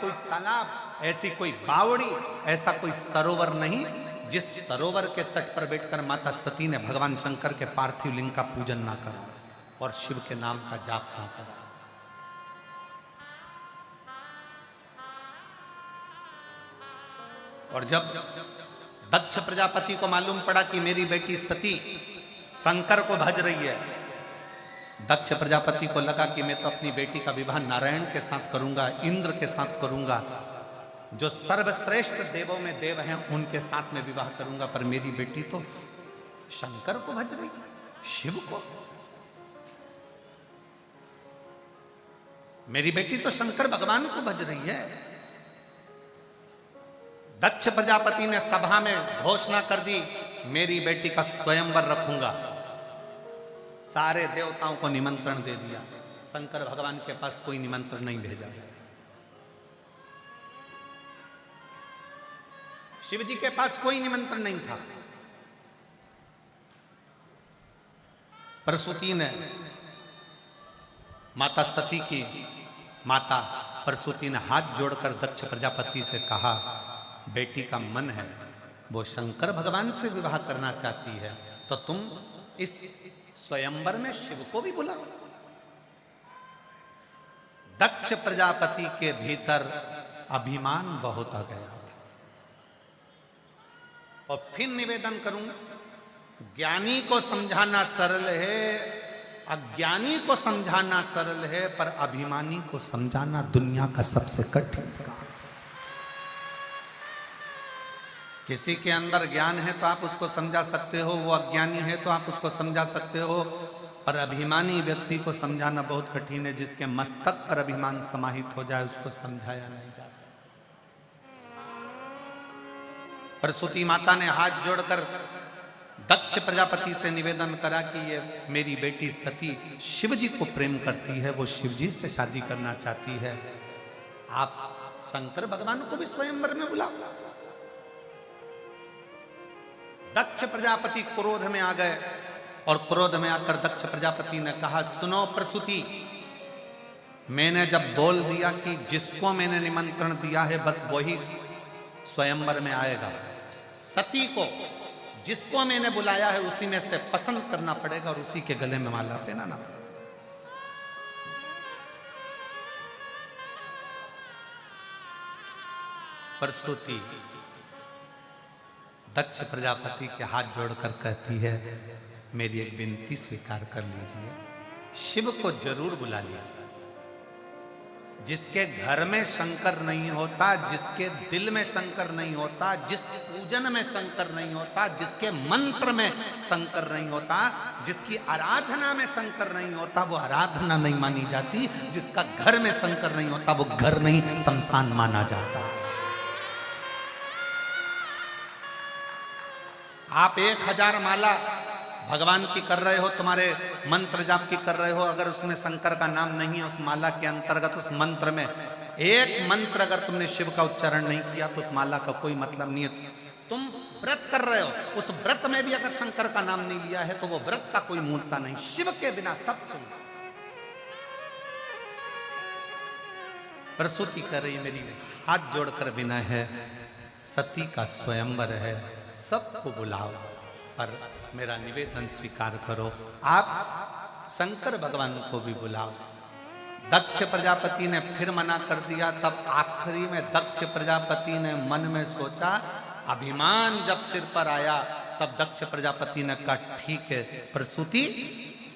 कोई तालाब, ऐसी कोई बावड़ी, ऐसा कोई सरोवर नहीं जिस सरोवर के तट पर बैठकर माता सती ने भगवान शंकर के पार्थिव लिंग का पूजन ना करा और शिव के नाम का जाप ना करा। और जब दक्ष प्रजापति को मालूम पड़ा कि मेरी बेटी सती शंकर को भज रही है, दक्ष प्रजापति को लगा कि मैं तो अपनी बेटी का विवाह नारायण के साथ करूंगा, इंद्र के साथ करूंगा, जो सर्वश्रेष्ठ देवों में देव हैं उनके साथ में विवाह करूंगा, पर मेरी बेटी तो शंकर को भज रही है, शिव को। मेरी बेटी तो शंकर भगवान को भज रही है। दक्ष प्रजापति ने सभा में घोषणा कर दी, मेरी बेटी का स्वयंवर रखूंगा। सारे देवताओं को निमंत्रण दे दिया, शंकर भगवान के पास कोई निमंत्रण नहीं भेजा गया। शिव जी के पास कोई निमंत्रण नहीं था। प्रसूति ने, माता सती की माता प्रसूति ने हाथ जोड़कर दक्ष प्रजापति से कहा, बेटी का मन है वो शंकर भगवान से विवाह करना चाहती है, तो तुम इस स्वयंवर में शिव को भी बुलाओ। दक्ष प्रजापति के भीतर अभिमान बहुत आ गया था। और फिर निवेदन करूंगा, ज्ञानी को समझाना सरल है, अज्ञानी को समझाना सरल है, पर अभिमानी को समझाना दुनिया का सबसे कठिन काम। किसी के अंदर ज्ञान है तो आप उसको समझा सकते हो, वो अज्ञानी है तो आप उसको समझा सकते हो, पर अभिमानी व्यक्ति को समझाना बहुत कठिन है। जिसके मस्तक पर अभिमान समाहित हो जाए उसको समझाया नहीं जा सकता। प्रसूति माता ने हाथ जोड़कर दक्ष प्रजापति से निवेदन करा कि ये मेरी बेटी सती शिव जी को प्रेम करती है, वो शिव जी से शादी करना चाहती है, आप शंकर भगवान को भी स्वयंवर में बुलाओ। दक्ष प्रजापति क्रोध में आ गए और क्रोध में आकर दक्ष प्रजापति ने कहा, सुनो प्रसूति, मैंने जब बोल दिया कि जिसको मैंने निमंत्रण दिया है बस वही स्वयंवर में आएगा, सती को जिसको मैंने बुलाया है उसी में से पसंद करना पड़ेगा और उसी के गले में माला पहनाना पड़ेगा। प्रसूति दक्ष प्रजापति के हाथ जोड़कर कहती है, मेरी एक विनती स्वीकार कर लीजिए, शिव को जरूर बुला लीजिए। जिसके घर में शंकर नहीं होता, जिसके दिल में शंकर नहीं होता, जिस पूजन में शंकर नहीं होता, जिसके मंत्र में शंकर नहीं होता, जिसकी आराधना में शंकर नहीं होता, वो आराधना नहीं मानी जाती। जिसका घर में शंकर नहीं होता वो घर नहीं शमशान माना जाता। आप 1000 माला भगवान की कर रहे हो, तुम्हारे मंत्र जाप की कर रहे हो, अगर उसमें शंकर का नाम नहीं है, उस माला के अंतर्गत उस मंत्र में एक मंत्र अगर तुमने शिव का उच्चारण नहीं किया तो उस माला का कोई मतलब नहीं है। तुम व्रत कर रहे हो, उस व्रत में भी अगर शंकर का नाम नहीं लिया है तो वो व्रत का कोई मूलता नहीं। शिव के बिना सब सुन। प्रसूति कर रही, मेरी हाथ जोड़कर विनय है, सती का स्वयंवर है, सबको बुलाओ, पर मेरा निवेदन स्वीकार करो, आप शंकर भगवान को भी बुलाओ। दक्ष प्रजापति ने फिर मना कर दिया। तब आखिरी में दक्ष प्रजापति ने मन में सोचा, अभिमान जब सिर पर आया तब दक्ष प्रजापति ने कहा, ठीक है प्रसूति,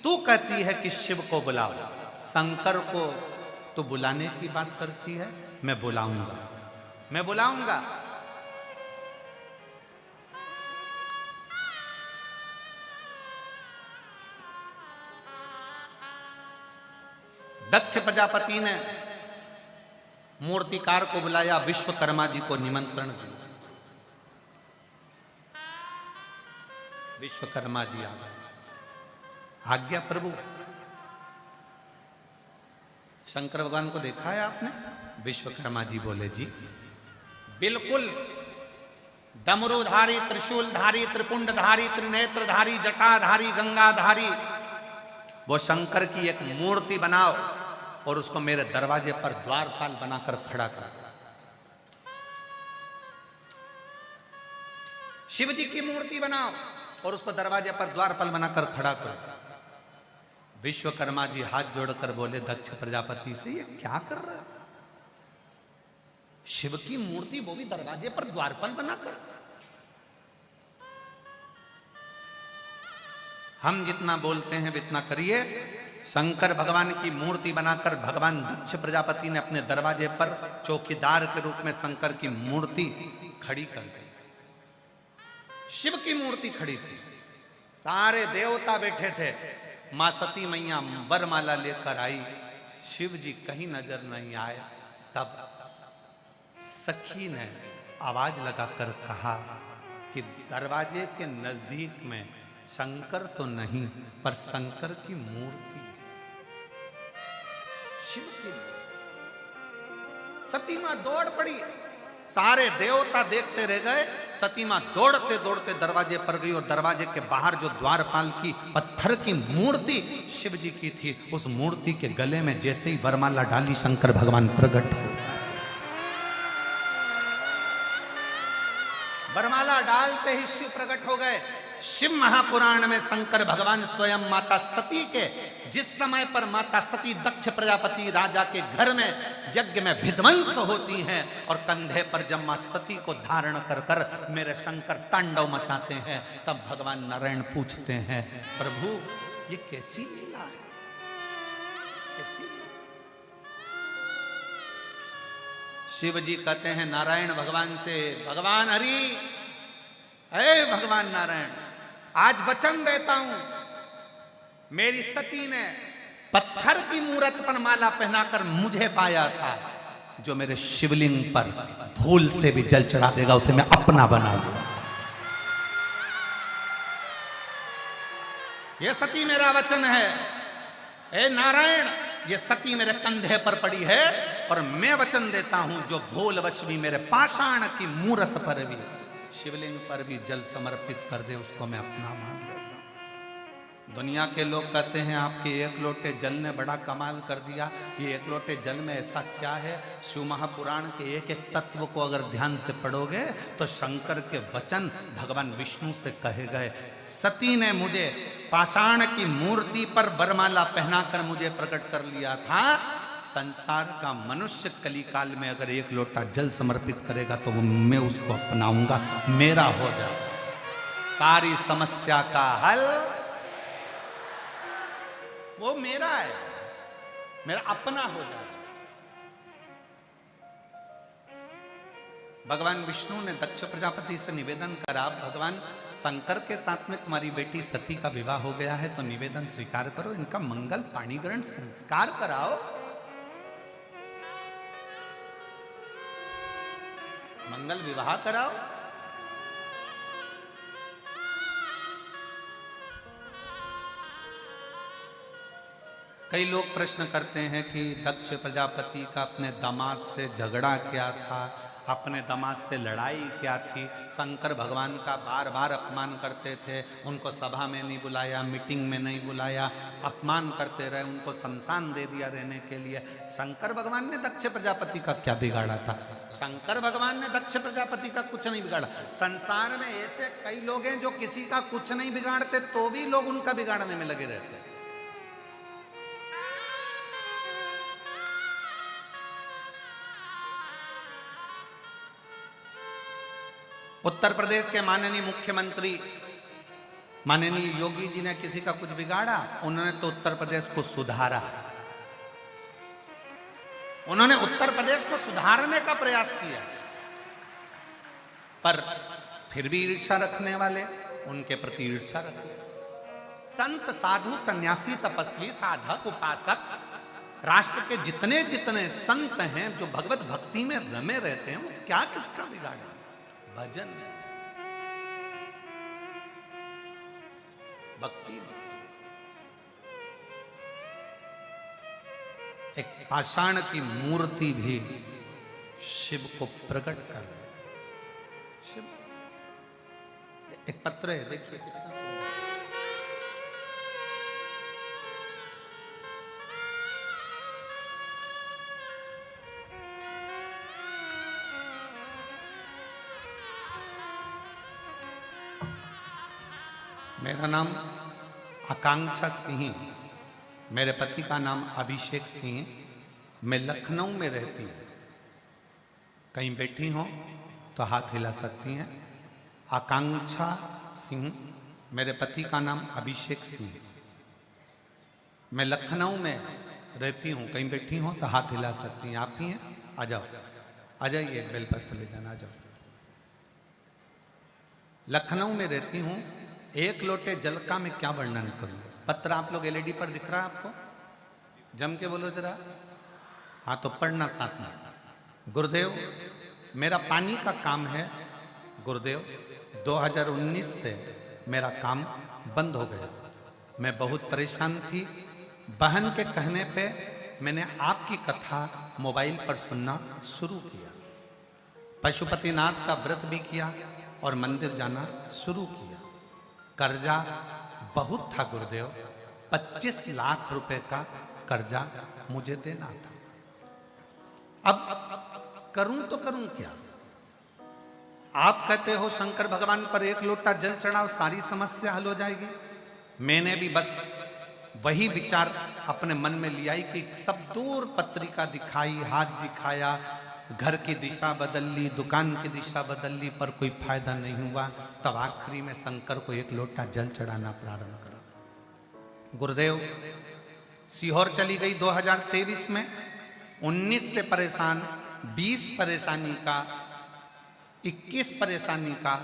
तू कहती है कि शिव को बुलाओ, शंकर को तो बुलाने की बात करती है, मैं बुलाऊंगा, मैं बुलाऊंगा। दक्ष प्रजापति ने मूर्तिकार को बुलाया, विश्वकर्मा जी को निमंत्रण दिया। विश्वकर्मा जी आ गए, आज्ञा प्रभु। शंकर भगवान को देखा है आपने? विश्वकर्मा जी बोले, जी बिल्कुल, डमरूधारी, त्रिशूलधारी, त्रिपुंडधारी, त्रिनेत्रधारी, जटाधारी, गंगाधारी, वो शंकर की एक मूर्ति बनाओ और उसको मेरे दरवाजे पर द्वारपाल बनाकर खड़ा कर। शिव जी की मूर्ति बनाओ और उसको दरवाजे पर द्वारपाल बनाकर खड़ा करो। विश्वकर्मा जी हाथ जोड़कर बोले दक्ष प्रजापति से, ये क्या कर रहा है? शिव की मूर्ति, वो भी दरवाजे पर द्वारपाल बनाकर। हम जितना बोलते हैं इतना करिए। शंकर भगवान की मूर्ति बनाकर भगवान दक्ष प्रजापति ने अपने दरवाजे पर चौकीदार के रूप में शंकर की मूर्ति खड़ी कर दी। शिव की मूर्ति खड़ी थी, सारे देवता बैठे थे। मां सती मैया वरमाला लेकर आई, शिव जी कहीं नजर नहीं आए। तब सखी ने आवाज लगाकर कहा कि दरवाजे के नजदीक में शंकर तो नहीं, पर शंकर की मूर्ति है, शिव की मूर्ति। सती मां दौड़ पड़ी, सारे देवता देखते रह गए। सती मां दौड़ते दौड़ते दरवाजे पर गई और दरवाजे के बाहर जो द्वारपाल की पत्थर की मूर्ति शिव जी की थी, उस मूर्ति के गले में जैसे ही वरमाला डाली, शंकर भगवान प्रकट हो। वरमाला डालते ही शिव प्रकट हो गए। शिव महापुराण में शंकर भगवान स्वयं माता सती के, जिस समय पर माता सती दक्ष प्रजापति राजा के घर में यज्ञ में विध्वंस होती हैं और कंधे पर जब मां सती को धारण कर कर मेरे शंकर तांडव मचाते हैं, तब भगवान नारायण पूछते हैं, प्रभु ये कैसी लीला है, कैसी? शिव जी कहते हैं नारायण भगवान से, भगवान हरि, हे भगवान नारायण, आज वचन देता हूं, मेरी सती ने पत्थर की मूरत पर माला पहनाकर मुझे पाया था, जो मेरे शिवलिंग पर भूल से भी जल चढ़ा देगा उसे मैं अपना बना लूं। ये सती मेरा वचन है, हे नारायण, ये सती मेरे कंधे पर पड़ी है और मैं वचन देता हूं, जो भूलवश भी मेरे पाषाण की मूरत पर भी, शिवलिंग पर भी जल समर्पित कर दे, उसको मैं अपना मान लूंगा। दुनिया के लोग कहते हैं आपके एक लोटे जल ने बड़ा कमाल कर दिया। ये एक लोटे जल में ऐसा क्या है? शिव महापुराण के एक एक तत्व को अगर ध्यान से पढ़ोगे तो शंकर के वचन भगवान विष्णु से कहे गए। सती ने मुझे पाषाण की मूर्ति पर वरमाला पहनाकर मुझे प्रकट कर लिया था। संसार का मनुष्य कलिकाल में अगर एक लोटा जल समर्पित करेगा तो मैं उसको अपनाऊंगा, मेरा हो जाए, सारी समस्या का हल वो मेरा है, मेरा अपना हो जाए। भगवान विष्णु ने दक्ष प्रजापति से निवेदन करा, भगवान शंकर के साथ में तुम्हारी बेटी सती का विवाह हो गया है, तो निवेदन स्वीकार करो, इनका मंगल पाणिग्रहण संस्कार कराओ, मंगल विवाह कराओ। कई लोग प्रश्न करते हैं कि दक्ष प्रजापति का अपने दामाद से झगड़ा क्या था, अपने दामाद से लड़ाई क्या थी। शंकर भगवान का बार बार अपमान करते थे, उनको सभा में नहीं बुलाया, मीटिंग में नहीं बुलाया, अपमान करते रहे, उनको शमशान दे दिया रहने के लिए। शंकर भगवान ने दक्ष प्रजापति का क्या बिगाड़ा था? शंकर भगवान ने दक्ष प्रजापति का कुछ नहीं बिगाड़ा। संसार में ऐसे कई लोग हैं जो किसी का कुछ नहीं बिगाड़ते तो भी लोग उनका बिगाड़ने में लगे रहते हैं। उत्तर प्रदेश के माननीय मुख्यमंत्री माननीय योगी जी ने किसी का कुछ बिगाड़ा? उन्होंने तो उत्तर प्रदेश को सुधारा, उन्होंने उत्तर प्रदेश को सुधारने का प्रयास किया, पर फिर भी ईर्ष्या रखने वाले उनके प्रति ईर्ष्या रखते। संत साधु सन्यासी तपस्वी साधक उपासक राष्ट्र के जितने जितने संत हैं जो भगवत भक्ति में रमे रहते हैं, वो क्या किसका बिगाड़ा? भजन, भक्ति। एक पाषाण की मूर्ति भी शिव को प्रकट कर रही। शिव, एक पत्र है, देखिए कितना मेरा नाम आकांक्षा सिंह, मेरे पति का नाम अभिषेक सिंह। मैं लखनऊ में रहती हूँ। कहीं बैठी हो तो हाथ हिला सकती हैं। आकांक्षा सिंह, मेरे पति का नाम अभिषेक सिंह। मैं लखनऊ में रहती हूँ। कहीं बैठी हो तो हाथ हिला सकती हैं। आप ही हैं? आ जाओ, आ जाइए, एक बेलपत्र ले जाना, आ जाओ। लखनऊ में रहती हूँ। एक लोटे जल का मैं क्या वर्णन करूं। पत्र आप लोग एलईडी पर दिख रहा है आपको? जम के बोलो जरा। हाँ तो पढ़ना साथ में। गुरुदेव, मेरा पानी का काम है। गुरुदेव, 2019 से मेरा काम बंद हो गया। मैं बहुत परेशान थी। बहन के कहने पे मैंने आपकी कथा मोबाइल पर सुनना शुरू किया। पशुपतिनाथ का व्रत भी किया और मंदिर जाना शुरू किया। कर्जा बहुत था गुरुदेव, 25 लाख रुपए का कर्जा मुझे देना था। अब करूं तो करूं क्या? आप कहते हो शंकर भगवान पर एक लोटा जल चढ़ाओ, सारी समस्या हल हो जाएगी। मैंने भी बस वही विचार अपने मन में लिया कि सब दूर पत्रिका दिखाई, हाथ दिखाया, घर की दिशा बदल ली, दुकान की दिशा बदल ली, पर कोई फायदा नहीं हुआ। तब आखिरी में शंकर को एक लोटा जल चढ़ाना प्रारंभ करा। गुरुदेव, सीहोर चली गई 2023 में। 19 से परेशान, 20 परेशानी का, 21 परेशानी का,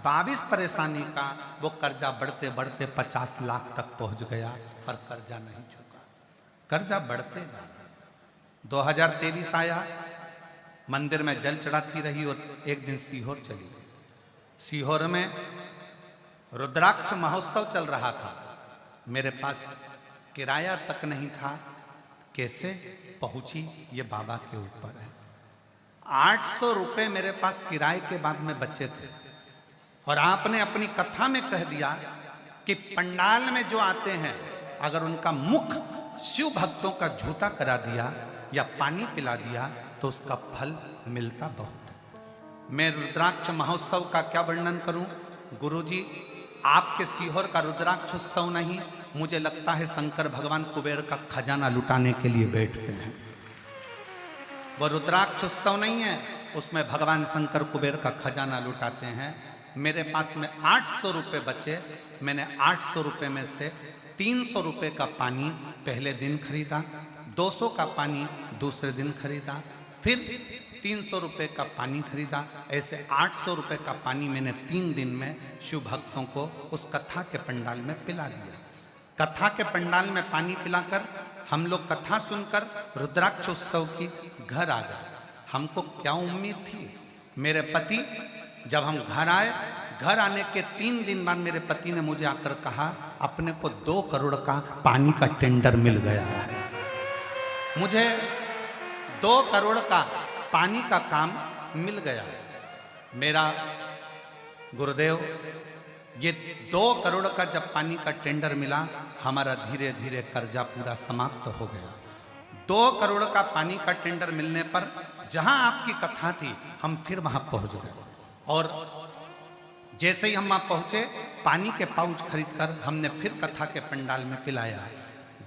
22 परेशानी का, वो कर्जा बढ़ते बढ़ते 50 लाख तक पहुंच गया, पर कर्जा नहीं चुका। कर्जा बढ़ते जा रहा। 2023 आया, मंदिर में जल चढ़ाती रही और एक दिन सीहोर चली गई। सीहोर में रुद्राक्ष महोत्सव चल रहा था। मेरे पास किराया तक नहीं था। कैसे पहुंची ये बाबा के ऊपर है। 800 रुपए मेरे पास किराए के बाद में बचे थे। और आपने अपनी कथा में कह दिया कि पंडाल में जो आते हैं, अगर उनका मुख शिव भक्तों का झूठा करा दिया या पानी पिला दिया तो उसका फल मिलता बहुत है। मैं रुद्राक्ष महोत्सव का क्या वर्णन करूं। गुरुजी, आपके सीहोर का रुद्राक्ष उत्सव नहीं, मुझे लगता है शंकर भगवान कुबेर का खजाना लुटाने के लिए बैठते हैं। वो रुद्राक्ष उत्सव नहीं है, उसमें भगवान शंकर कुबेर का खजाना लुटाते हैं। मेरे पास में 800 रुपये बचे। मैंने 800 रुपये में से 300 रुपये का पानी पहले दिन खरीदा, 200 का पानी दूसरे दिन खरीदा, फिर 300 रुपये का पानी खरीदा। ऐसे 800 रुपये का पानी मैंने 3 दिन में शिव भक्तों को उस कथा के पंडाल में पिला दिया। कथा के पंडाल में पानी पिलाकर हम लोग कथा सुनकर रुद्राक्ष उत्सव की घर आ गए। हमको क्या उम्मीद थी। मेरे पति, जब हम घर आए, घर आने के 3 दिन बाद मेरे पति ने मुझे आकर कहा, अपने को 2 करोड़ का पानी का टेंडर मिल गया है। मुझे 2 करोड़ का पानी का काम मिल गया। मेरा गुरुदेव, ये 2 करोड़ का जब पानी का टेंडर मिला, हमारा धीरे धीरे कर्जा पूरा समाप्त हो गया। 2 करोड़ का पानी का टेंडर मिलने पर जहां आपकी कथा थी, हम फिर वहां पहुंच गए। और जैसे ही हम वहां पहुंचे, पानी के पाउच खरीदकर हमने फिर कथा के पंडाल में पिलाया।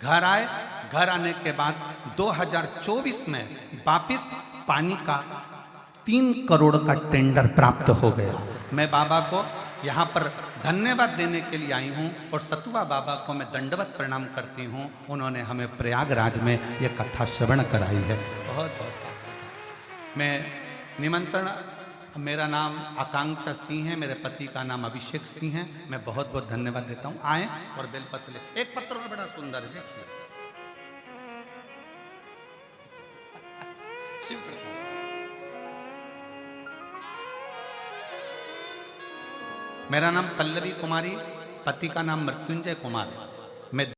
घर आए, घर आने के बाद 2024 में वापिस पानी का 3 करोड़ का टेंडर प्राप्त हो गया। मैं बाबा को यहाँ पर धन्यवाद देने के लिए आई हूँ और सतुआ बाबा को मैं दंडवत प्रणाम करती हूँ। उन्होंने हमें प्रयागराज में ये कथा श्रवण कराई है। बहुत बहुत मैं निमंत्रण, मेरा नाम आकांक्षा सिंह है, मेरे पति का नाम अभिषेक सिंह है। मैं बहुत बहुत धन्यवाद देता हूँ। आए और बेलपत्र ले। एक पत्र और बड़ा सुंदर है, देखिए। मेरा नाम पल्लवी कुमारी, पति का नाम मृत्युंजय कुमार। मैं